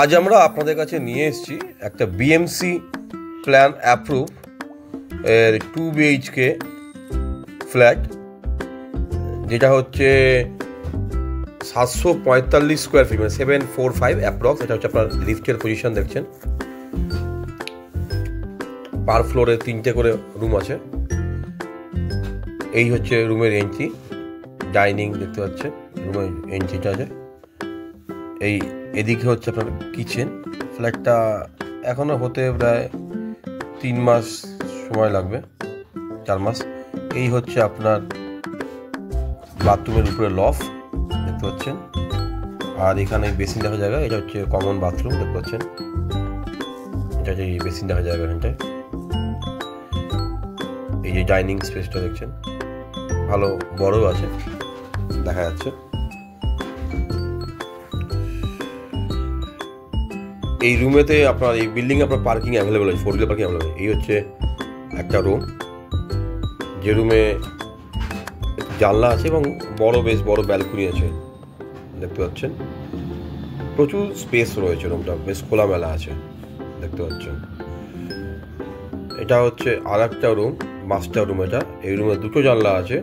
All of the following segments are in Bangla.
আজ আমরা আপনাদের কাছে নিয়ে এসেছি একটা বিএমসি প্ল্যান অ্যাপ্রুভ এর 2 BHK ফ্ল্যাট, যেটা হচ্ছে 745 স্কোয়ার ফিট, মানে 745 অ্যাপ্রক্স। এটা হচ্ছে আপনার লিফটের পজিশন দেখছেন। পার ফ্লোরে 3টে করে রুম আছে। এই হচ্ছে রুমের এন্ট্রি, ডাইনিং দেখতে পাচ্ছেন, রুমের এন্ট্রিটা আছে। এদিকে হচ্ছে আপনার কিচেন। ফ্ল্যাটটা এখনও হতে প্রায় 3 মাস সময় লাগবে, 4 মাস। এই হচ্ছে আপনার বাথরুমের উপরে লফ দেখতে পাচ্ছেন, আর এখানে বেসিন দেখা জায়গা। এটা হচ্ছে কমন বাথরুম দেখতে পাচ্ছেন, এটা হচ্ছে বেসিন দেখা জায়গা। এখানটায় এই যে ডাইনিং স্পেসটা দেখছেন, ভালো বড় আছে দেখা যাচ্ছে। এই রুমেতে আপনার এই বিল্ডিং আপনার পার্কিং অ্যাভেলেবেল আছে, 4 হুইলার পার্কিং অ্যাভেলেবেল। এই হচ্ছে একটা রুম, যে রুমে জানলা আছে এবং বেশ বড় ব্যালকনি আছে দেখতে পাচ্ছেন। প্রচুর স্পেস রয়েছে, রুমটা বেশ খোলামেলা আছে দেখতে পাচ্ছেন। এটা হচ্ছে আর একটা রুম, মাস্টার রুম। এই রুমে 2টো জানলা আছে,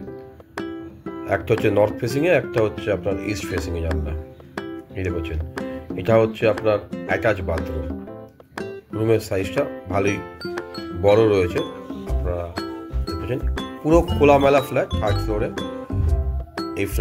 একটা হচ্ছে নর্থ ফেসিংয়ে, একটা হচ্ছে আপনার ইস্ট ফেসিংয়ে জানলা। এই দেখছেন, এটা হচ্ছে আপনার অ্যাটাচ বাথরুম। রুমের সাইজটা ভালোই বড় রয়েছে, আপনারা দেখছেন। পুরো খোলামেলা ফ্ল্যাট, 3rd ফ্লোরে এই ফ্ল্যাট।